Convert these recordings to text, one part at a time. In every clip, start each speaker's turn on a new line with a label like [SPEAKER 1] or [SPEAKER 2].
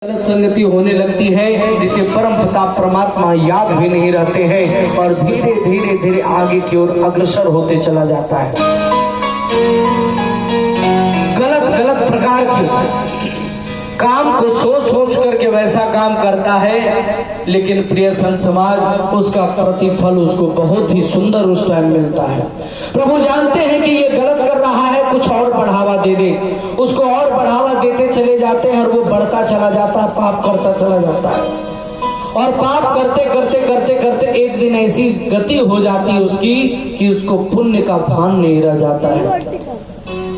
[SPEAKER 1] गलत संगति होने लगती है जिसे परम पिता परमात्मा याद भी नहीं रहते हैं और धीरे धीरे धीरे आगे की ओर अग्रसर होते चला जाता है। गलत गलत प्रकार के काम को सोच सोच करके वैसा काम करता है, लेकिन प्रिय संत समाज उसका प्रतिफल उसको बहुत ही सुंदर उस टाइम मिलता है। प्रभु जानते हैं कि ये गलत कर रहा है, कुछ और बढ़ावा दे दे, उसको और बढ़ावा देते चले जाते हैं और वो बढ़ता चला जाता है, पाप करता चला जाता है और पाप करते करते करते करते एक दिन ऐसी गति हो जाती है उसकी कि उसको पुण्य का भान नहीं रह जाता है।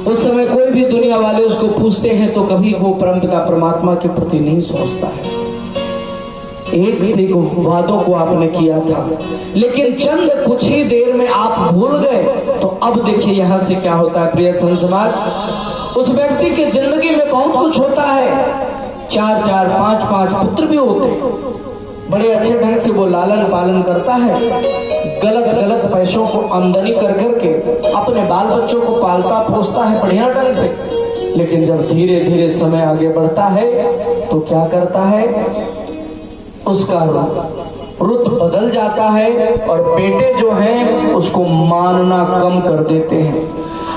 [SPEAKER 1] उस समय कोई भी दुनिया वाले उसको पूछते हैं तो कभी वो परमपिता परमात्मा के प्रति नहीं सोचता है। एक से वादों को आपने किया था, लेकिन चंद कुछ ही देर में आप भूल गए, तो अब देखिए यहाँ से क्या होता है। प्रिय संत समाज, उस व्यक्ति की जिंदगी में बहुत कुछ होता है, 4-4 5-5 पुत्र भी होते हैं, बड़े अच्छे ढंग से वो लालन पालन करता है, गलत गलत पैसों को आमदनी कर करके अपने बाल बच्चों को पालता पोसता है बढ़िया ढंग से। लेकिन जब धीरे धीरे समय आगे बढ़ता है तो क्या करता है, उसका रुत बदल जाता है और बेटे जो हैं उसको मानना कम कर देते हैं,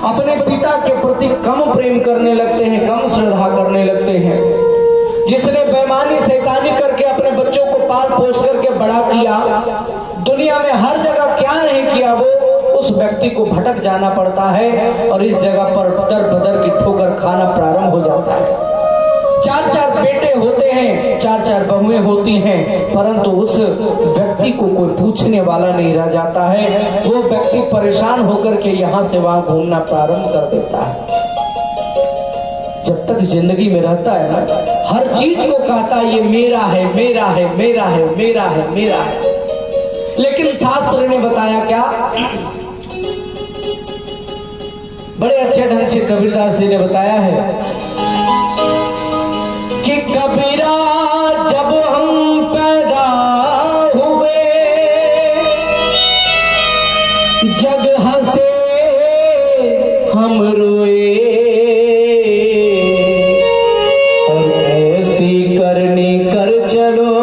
[SPEAKER 1] अपने पिता के प्रति कम प्रेम करने लगते हैं, कम श्रद्धा करने लगते हैं। जिसने बेईमानी शैतानी करके अपने बच्चों को पाल पोस करके बड़ा किया, दुनिया में हर जगह क्या नहीं किया, वो उस व्यक्ति को भटक जाना पड़ता है और इस जगह पर दर बदर की ठोकर खाना प्रारंभ हो जाता है। 4-4 बेटे होते हैं, 4-4 बहुएं होती हैं, परंतु उस व्यक्ति को कोई पूछने वाला नहीं रह जाता है। वो व्यक्ति परेशान होकर के यहाँ से वहां घूमना प्रारंभ कर देता है। जब तक जिंदगी में रहता है ना, हर चीज को कहता है ये मेरा है, मेरा है, मेरा है, मेरा है, मेरा है। लेकिन शास्त्र ने बताया क्या, बड़े अच्छे ढंग से कबीरदास जी ने बताया है कि कबीरा जब हम पैदा हुए जग हंसे हम रोए, और ऐसी करनी कर चलो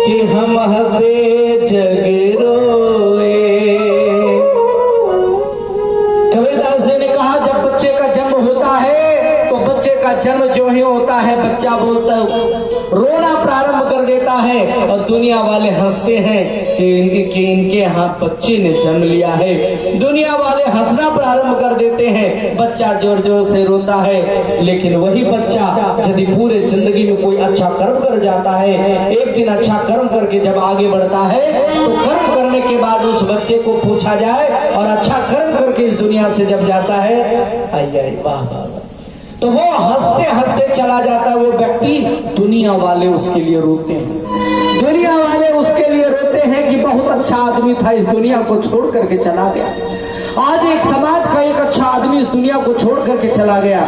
[SPEAKER 1] कि हम हंसे जग रोए। कबीरदास जी ने कहा जब बच्चे का जन्म होता है तो बच्चे का जन्म जो ही होता है, बच्चा बोलता रोना प्रारंभ कर देता है और दुनिया वाले हंसते हैं कि इनके यहाँ बच्चे ने जन्म लिया है। दुनिया वाले हंसना प्रारंभ कर देते हैं, बच्चा जोर जोर से रोता है। लेकिन वही बच्चा यदि पूरे जिंदगी में कोई अच्छा कर्म कर जाता है, एक दिन अच्छा कर्म करके जब आगे बढ़ता है तो कर्म करने के बाद उस बच्चे को पूछा जाए और अच्छा कर्म करके इस दुनिया से जब जाता है, आई वाह वाह, तो वो हंसते हंसते चला जाता है। वो व्यक्ति, दुनिया वाले उसके लिए रोते हैं, दुनिया वाले उसके लिए रोते हैं कि बहुत अच्छा आदमी था, इस दुनिया को छोड़ करके चला गया। आज एक समाज का एक अच्छा आदमी इस दुनिया को छोड़ करके चला गया।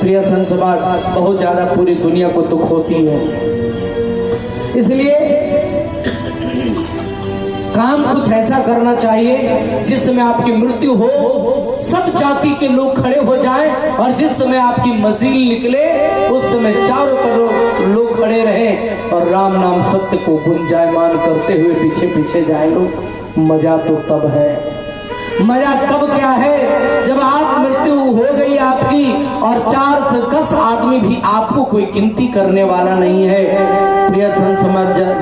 [SPEAKER 1] प्रिय संत समाज, बहुत ज्यादा पूरी दुनिया को दुख होती है। इसलिए काम कुछ ऐसा करना चाहिए जिसमें आपकी मृत्यु हो, सब जाति के लोग खड़े हो जाएं और जिस समय आपकी मजील निकले उस समय चारों तरफ लोग खड़े रहें और राम नाम सत्य को गुंजायमान करते हुए पीछे पीछे जाए लोग। मजा तो तब है, मजा तब क्या है जब आप मृत्यु हो गई आपकी और 4 से 10 आदमी भी आपको कोई गिनती करने वाला नहीं है। प्रिय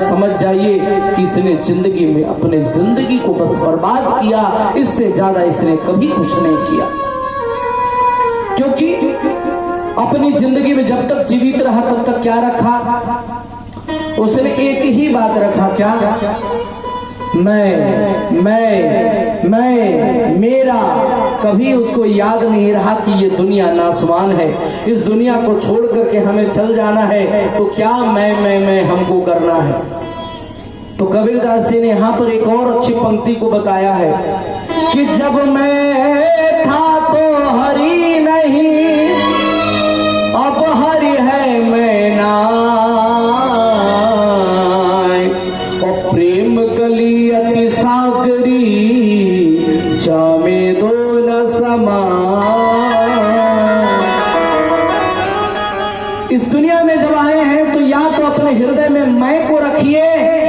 [SPEAKER 1] समझ जाइए कि इसने जिंदगी में अपने जिंदगी को बस बर्बाद किया, इससे ज्यादा इसने कभी कुछ नहीं किया। क्योंकि अपनी जिंदगी में जब तक जीवित रहा तब तक क्या रखा, उसने एक ही बात रखा, क्या, मैं मेरा। कभी उसको याद नहीं रहा कि ये दुनिया नासवान है, इस दुनिया को छोड़ करके हमें चल जाना है, तो क्या मैं हमको करना है। तो कबीरदास जी ने यहाँ पर एक और अच्छी पंक्ति को बताया है कि जब मैं था तो हरि नहीं, अब हरि है मैं ना, और प्रेम कली अति सागरी जामे दो न समान। इस दुनिया में जब आए अपने हृदय में मैं को रखिए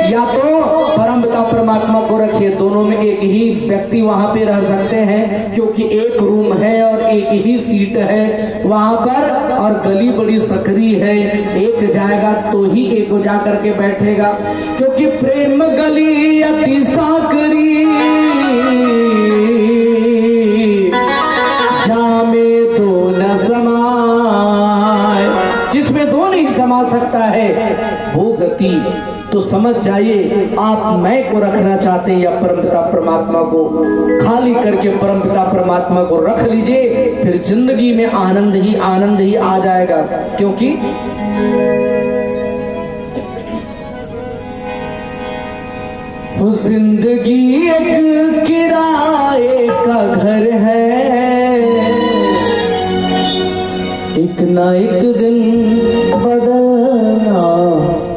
[SPEAKER 1] या तो परमपिता परमात्मा को रखिए, दोनों में एक ही व्यक्ति वहां पे रह सकते हैं, क्योंकि एक रूम है और एक ही सीट है वहां पर, और गली बड़ी सकरी है, एक जाएगा तो ही एक जा करके बैठेगा, क्योंकि प्रेम गली अति साकरी जामे तो न समाए, जिसमें दो नहीं समा सकता है वो गति। तो समझ जाइए, आप मैं को रखना चाहते हैं या परमपिता परमात्मा को खाली करके परमपिता परमात्मा को रख लीजिए, फिर जिंदगी में आनंद ही आ जाएगा। क्योंकि वो जिंदगी एक किराए का घर है, एक ना एक दिन बदलना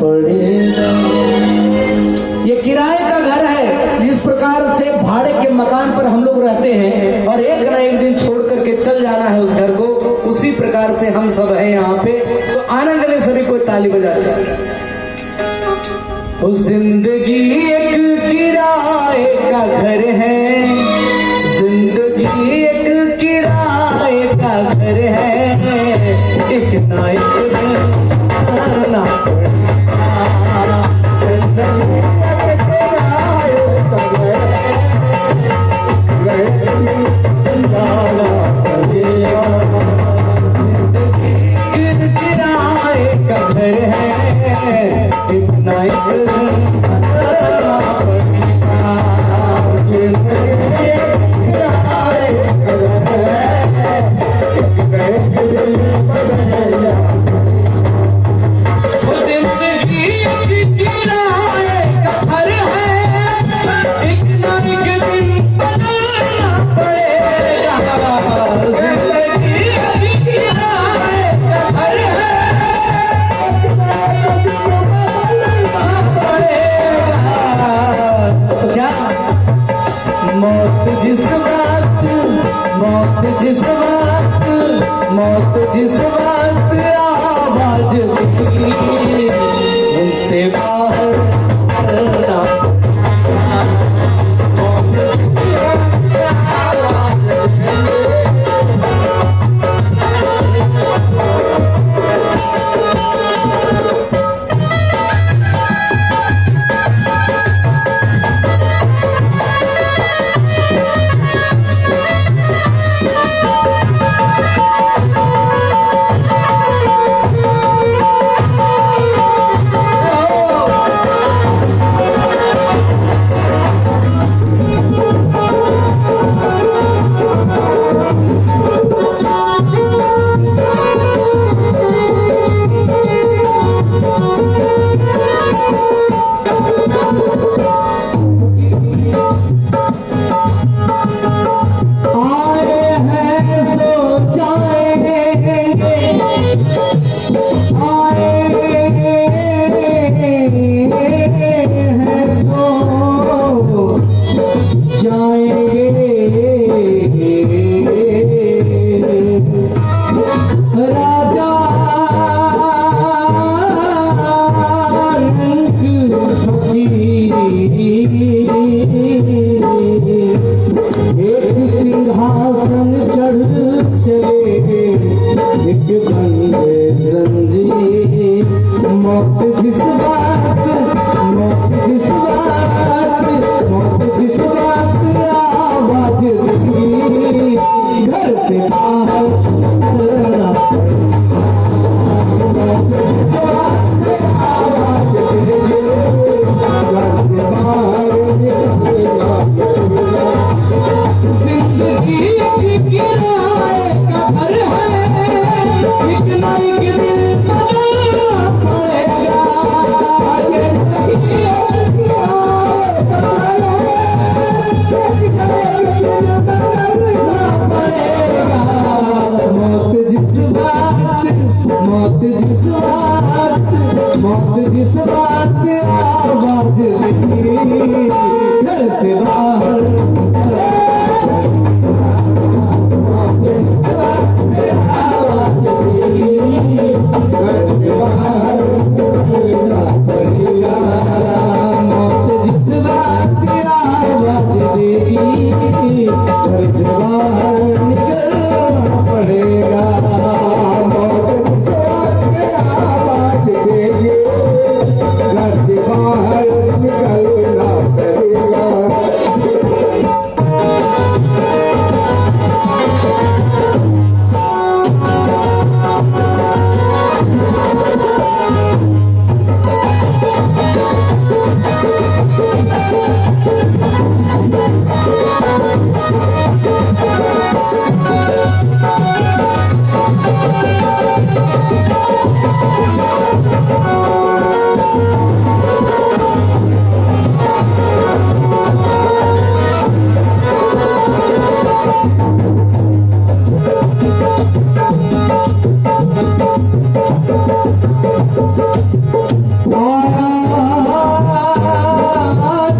[SPEAKER 1] पड़ेगा। ये किराए का घर है, जिस प्रकार से भाड़े के मकान पर हम लोग रहते हैं और एक ना एक दिन छोड़ करके चल जाना है उस घर को, उसी प्रकार से हम सब हैं यहाँ पे। तो आनंद ले सभी कोई ताली बजाते। वो जिंदगी एक किराए का घर है, जिंदगी एक किराए का घर है, एक ना एक दिन ना किराए का घर है, एक ना एक मौत जिस बात आवाज उनसे बाहर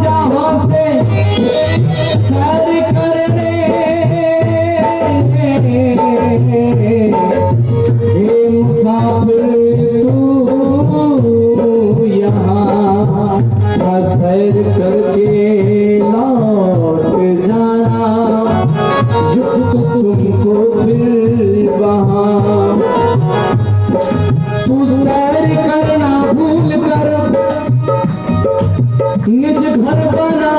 [SPEAKER 1] जहाँ से सैर करने हे मुसाफिर तू यहाँ सैर करके लौट जाना, युक्त तुमको फिर वहाँ तू सैर करना भूल कर निज घर बना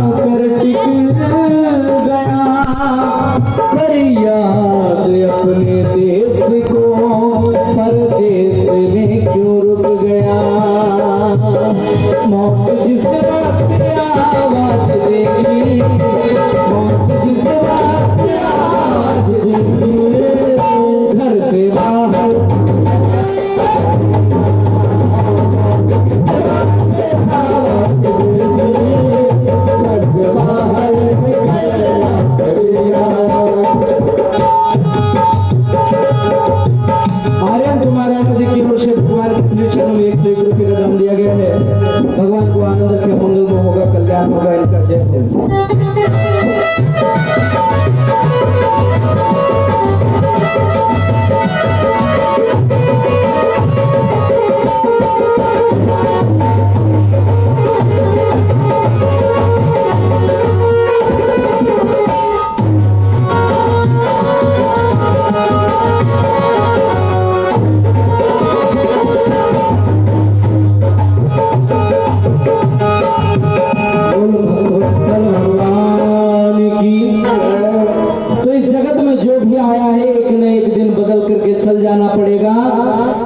[SPEAKER 1] कर टिक गया, कर याद अपने देश को परदेश में क्यों रुक गया। मौत जिस वक्त आवाज देगी, मौत जिस वक्त आवाज देगी, घर से बाहर भगवान को आनंद रखे, मंगल में होगा, कल्याण होगा, इनका जय हो।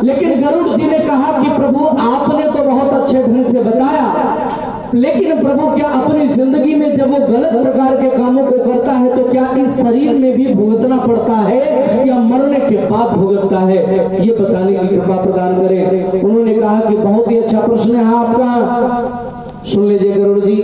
[SPEAKER 1] लेकिन गरुड़ जी ने कहा कि प्रभु आपने तो बहुत अच्छे ढंग से बताया, लेकिन प्रभु क्या अपनी जिंदगी में जब वो गलत प्रकार के कामों को करता है तो क्या इस शरीर में भी भुगतना पड़ता है या मरने के बाद भुगतता है, ये बताने की कृपा प्रदान करें। उन्होंने कहा कि बहुत ही अच्छा प्रश्न है आपका, सुन लीजिए गरुड़ जी।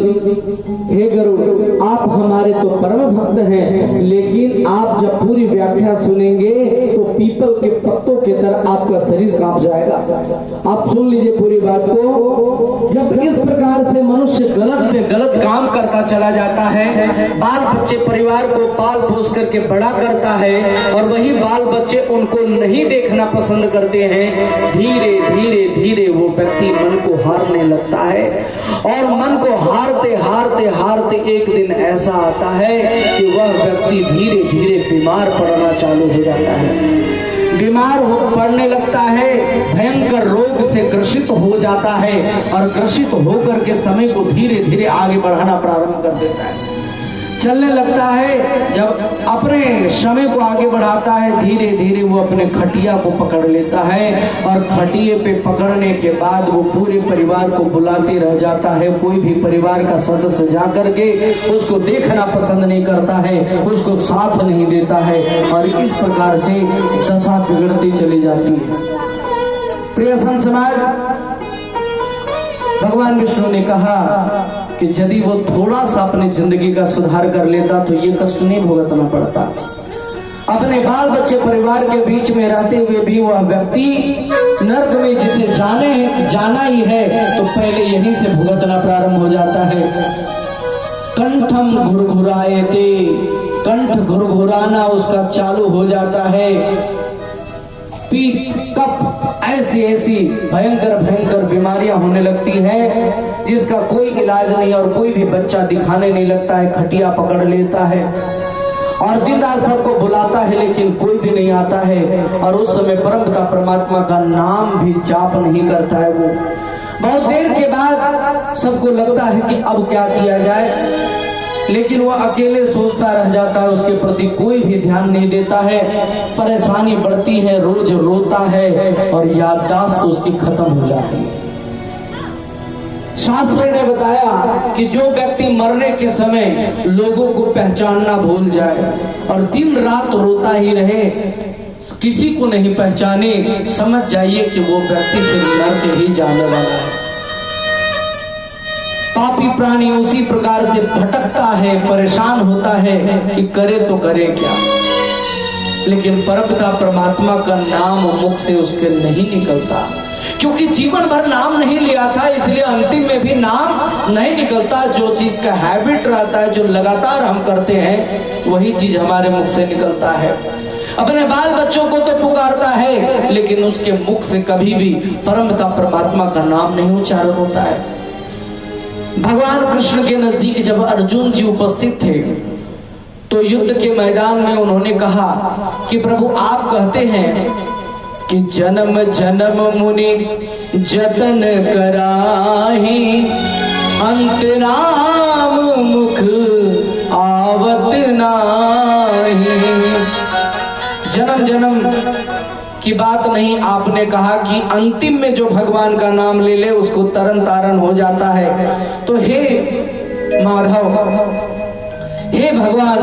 [SPEAKER 1] हे गरुड़, आप हमारे तो परम भक्त हैं, लेकिन आप जब पूरी व्याख्या सुनेंगे तो पीपल के पत्तों के तरह आपका शरीर कांप जाएगा। आप सुन लीजिए पूरी बात को। जब इस प्रकार से मनुष्य गलत पे गलत काम करता चला जाता है, बाल बच्चे परिवार को पाल पोस करके बड़ा करता है और वही बाल बच्चे उनको नहीं देखना पसंद करते हैं, धीरे धीरे धीरे वो व्यक्ति मन को हारने लगता है और मन को हारते हारते हारते एक दिन ऐसा आता है कि वह व्यक्ति धीरे धीरे बीमार पड़ना चालू हो जाता है, बीमार पड़ने लगता है, भयंकर रोग से ग्रसित हो जाता है और ग्रसित होकर के समय को धीरे धीरे आगे बढ़ाना प्रारंभ कर देता है, चलने लगता है। जब अपने समय को आगे बढ़ाता है, धीरे धीरे वो अपने खटिया को पकड़ लेता है और खटिए पे पकड़ने के बाद वो पूरे परिवार को बुलाते रह जाता है। कोई भी परिवार का सदस्य जा करके उसको देखना पसंद नहीं करता है, उसको साथ नहीं देता है और इस प्रकार से दशा बिगड़ती चली जाती है। प्रिय संत समाज, भगवान विष्णु ने कहा कि यदि वो थोड़ा सा अपनी जिंदगी का सुधार कर लेता तो ये कष्ट नहीं भुगतना पड़ता। अपने बाल बच्चे परिवार के बीच में रहते हुए भी वह व्यक्ति नर्क में जिसे जाना ही है तो पहले यहीं से भुगतना प्रारंभ हो जाता है। कंठम घुरघुराए थे, कंठ घुरघुराना उसका चालू हो जाता है। पीत, कफ, ऐसी ऐसी भयंकर भयंकर बीमारियां होने लगती है जिसका कोई इलाज नहीं और कोई भी बच्चा दिखाने नहीं लगता है, खटिया पकड़ लेता है और दिन रात सबको बुलाता है लेकिन कोई भी नहीं आता है और उस समय परमपिता परमात्मा का नाम भी जाप नहीं करता है। वो बहुत देर के बाद सबको लगता है कि अब क्या किया जाए, लेकिन वह अकेले सोचता रह जाता है, उसके प्रति कोई भी ध्यान नहीं देता है। परेशानी बढ़ती है, रोज रोता है और याददाश्त उसकी खत्म हो जाती है। शास्त्र ने बताया कि जो व्यक्ति मरने के समय लोगों को पहचानना भूल जाए और दिन रात रोता ही रहे, किसी को नहीं पहचाने, समझ जाइए कि वो व्यक्ति फिर नरक ही जाने वाला है। पापी प्राणी उसी प्रकार से भटकता है, परेशान होता है कि करे तो करे क्या, लेकिन परमपिता परमात्मा का नाम मुख से उसके नहीं निकलता। क्योंकि जीवन भर नाम नहीं लिया था, इसलिए अंतिम में भी नाम नहीं निकलता। जो चीज का हैबिट रहता है, जो लगातार हम करते हैं, वही चीज हमारे मुख से निकलता है। अपने बाल बच्चों को तो पुकारता है, लेकिन उसके मुख से कभी भी परमपिता परमात्मा का नाम नहीं उच्चारण होता है। भगवान कृष्ण के नजदीक जब अर्जुन जी उपस्थित थे, तो युद्ध के मैदान में उन्होंने कहा कि प्रभु आप कहते हैं कि जन्म जन्म मुनि जतन कराही, अंत राम मुख आवत नाही। जन्म जन्म की बात नहीं, आपने कहा कि अंतिम में जो भगवान का नाम ले ले उसको तरन तारण हो जाता है। तो हे माधव, हे भगवान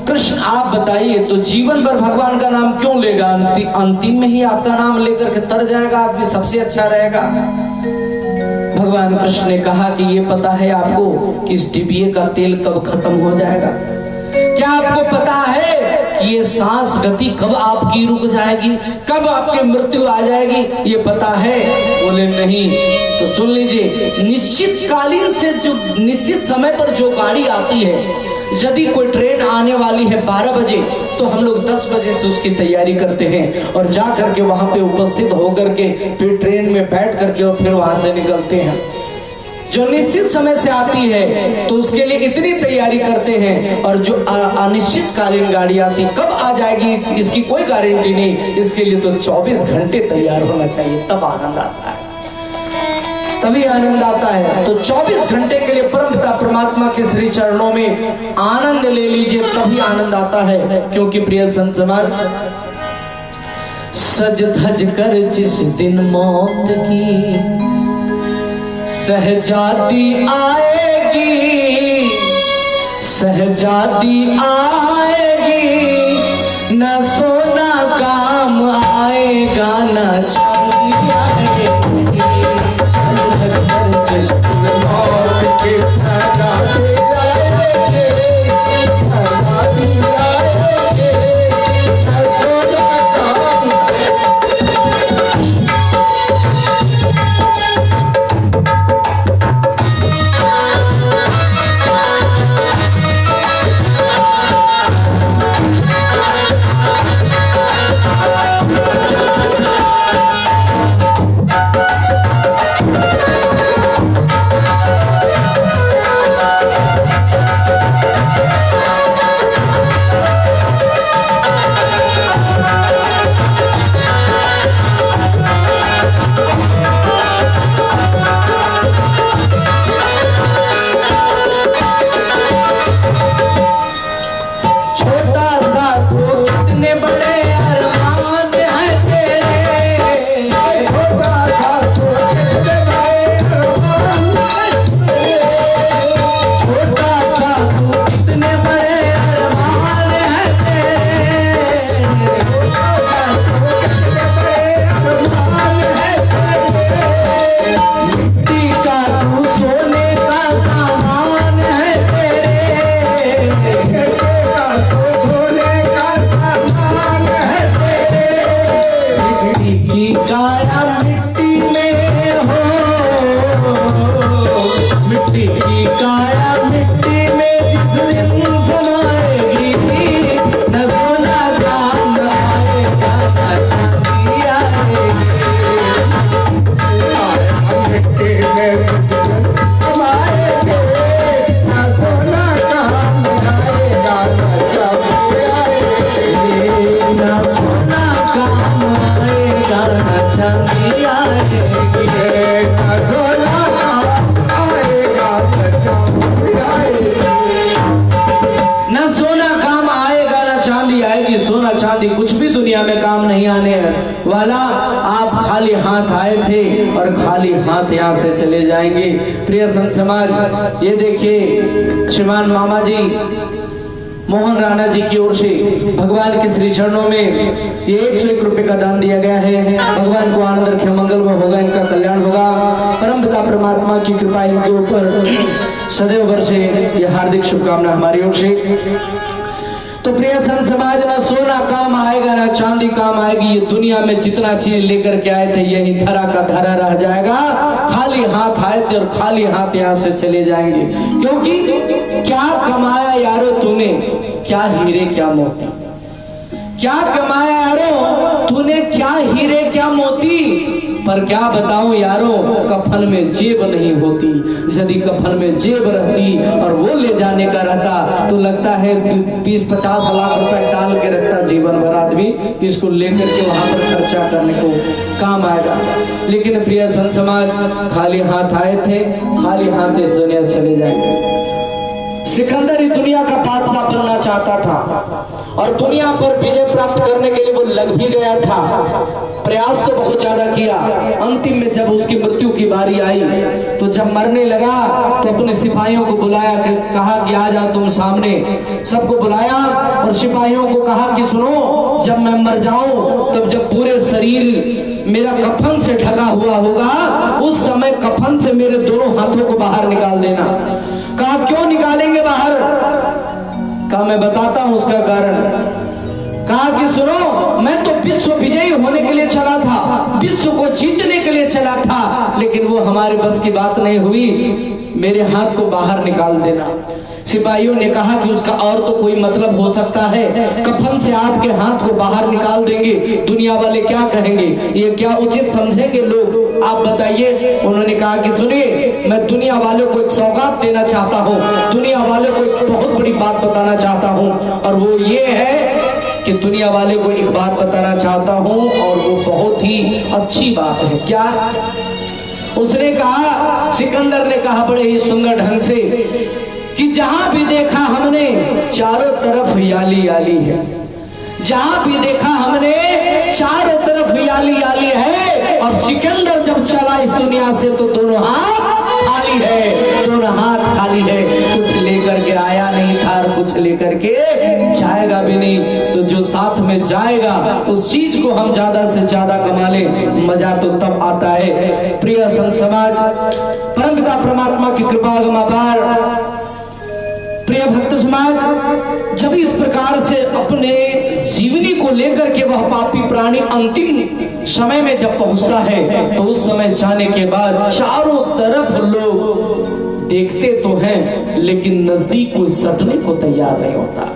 [SPEAKER 1] कृष्ण, आप बताइए तो जीवन भर भगवान का नाम क्यों लेगा? अंतिम में ही आपका नाम लेकर के तर जाएगा आदमी, सबसे अच्छा रहेगा। भगवान कृष्ण ने कहा कि ये पता है आपको कि इस डिबिये का तेल कब खत्म हो जाएगा? क्या आपको पता है कि ये सांस गति कब आपकी रुक जाएगी, कब आपकी मृत्यु आ जाएगी? ये पता है? बोले नहीं। तो सुन लीजिए, निश्चित कालीन से जो निश्चित समय पर जो गाड़ी आती है, यदि कोई ट्रेन आने वाली है 12 बजे, तो हम लोग 10 बजे से उसकी तैयारी करते हैं और जा करके वहां पे उपस्थित होकर के फिर ट्रेन में बैठ करके और फिर वहां से निकलते हैं। जो निश्चित समय से आती है तो उसके लिए इतनी तैयारी करते हैं, और जो अनिश्चित कालीन गाड़ी आती कब आ जाएगी इसकी कोई गारंटी नहीं, इसके लिए तो 24 घंटे तैयार होना चाहिए, तब आनंद आता है, तभी आनंद आता है। तो 24 घंटे के लिए परमपिता परमात्मा के श्री चरणों में आनंद ले लीजिए, तभी आनंद आता है। क्योंकि प्रिय संत समाज, सज धज कर जिस दिन मौत की सहजादी आएगी, सहजादी आएगी, न सोना काम आएगा, न चांदी आएगी। जिस दिन मौत की सहजादी आएगी, सहजादी आएगी, न सोना काम। सोना चांदी कुछ भी दुनिया में काम नहीं आने वाला। आप खाली हाथ आए थे और खाली हाथ यहाँ से चले जाएंगे। प्रिय संत समाज, ये देखिए श्रीमान मामा जी मोहन राणा जी की ओर से भगवान के श्री चरणों में ये 101 रुपए का दान दिया गया है। भगवान को आनंद रखे, मंगलमय होगा, इनका कल्याण होगा। परमपिता परमात्मा की कृपा इनके ऊपर सदैव बरसे, ये हार्दिक शुभकामना हमारी ओर से। तो प्रिय संत समाज, ना सोना काम आएगा ना चांदी काम आएगी। ये दुनिया में जितना चीज लेकर के आए थे यही धरा का धरा रह जाएगा। खाली हाथ आए थे और खाली हाथ यहाँ से चले जाएंगे। क्योंकि क्या कमाया यारो तूने, क्या हीरे क्या मोती, क्या कमाया यारो तूने, क्या हीरे क्या मोती। पर क्या बताऊं यारो, कफन में जेब नहीं होती। यदि कफन में जेब रहती और वो ले जाने का रहता तो लगता है 20-50 लाख रुपए डाल के रखता जीवन भर आदमी, इसको लेकर के वहां पर खर्चा करने को काम आएगा। लेकिन प्रिय संत समाज, खाली हाथ आए थे, खाली हाथ इस दुनिया से चले जाएंगे। सिकंदर ही दुनिया का बादशाह बनना चाहता था और दुनिया पर विजय प्राप्त करने के लिए वो लग भी गया था। प्रयास तो बहुत ज्यादा किया। अंतिम में जब उसकी मृत्यु की बारी आई तो जब मरने लगा तो अपने सिपाहियों को बुलाया, कहा कि आ जा तुम सामने। सबको बुलाया और सिपाहियों को कहा कि सुनो, जब मैं मर जाऊं तब जब पूरे शरीर मेरा कफन से ढका हुआ होगा उस समय कफन से मेरे दोनों हाथों को बाहर निकाल देना। कहा क्यों निकालेंगे बाहर? कहा मैं बताता हूं उसका कारण। कहा कि सुनो, मैं तो विश्व विजयी होने के लिए चला था, विश्व को जीतने के लिए चला था, लेकिन वो हमारे बस की बात नहीं हुई। मेरे हाथ को बाहर निकाल देना। सिपाहियों ने कहा कि उसका और तो कोई मतलब हो सकता है, कफन से आपके हाथ को बाहर निकाल देंगे, दुनिया वाले क्या कहेंगे, ये क्या उचित समझेंगे लोग, आप बताइए। उन्होंने कहा कि सुनिए, मैं दुनिया वालों को एक सौगात देना चाहता हूँ, दुनिया वालों को एक बहुत बड़ी बात बताना चाहता हूँ, और वो ये है कि दुनिया वाले को एक बात बताना चाहता हूँ और वो बहुत ही अच्छी बात है। क्या? उसने कहा, सिकंदर ने कहा बड़े ही सुंदर ढंग से कि जहां भी देखा हमने चारों तरफ याली याली है, जहां भी देखा हमने चारों तरफ याली याली है। और सिकंदर जब चला इस दुनिया से तो दोनों हाथ खाली है, दोनों हाथ खाली है। कुछ लेकर के आया नहीं था और कुछ लेकर के जाएगा भी नहीं। तो जो साथ में जाएगा उस चीज को हम ज्यादा से ज्यादा कमा ले, मजा तो तब आता है। प्रिय संत समाज, परमपिता परमात्मा की कृपा अपार। प्रिय भक्त समाज, जब इस प्रकार से अपने जीवनी को लेकर के वह पापी प्राणी अंतिम समय में जब पहुंचता है तो उस समय जाने के बाद चारों तरफ लोग देखते तो हैं लेकिन नजदीक कोई सटने को तैयार नहीं होता।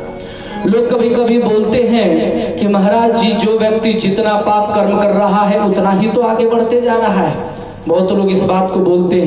[SPEAKER 1] लोग कभी कभी बोलते हैं कि महाराज जी, जो व्यक्ति जितना पाप कर्म कर रहा है उतना ही तो आगे बढ़ते जा रहा है। बहुत लोग इस बात को बोलते हैं।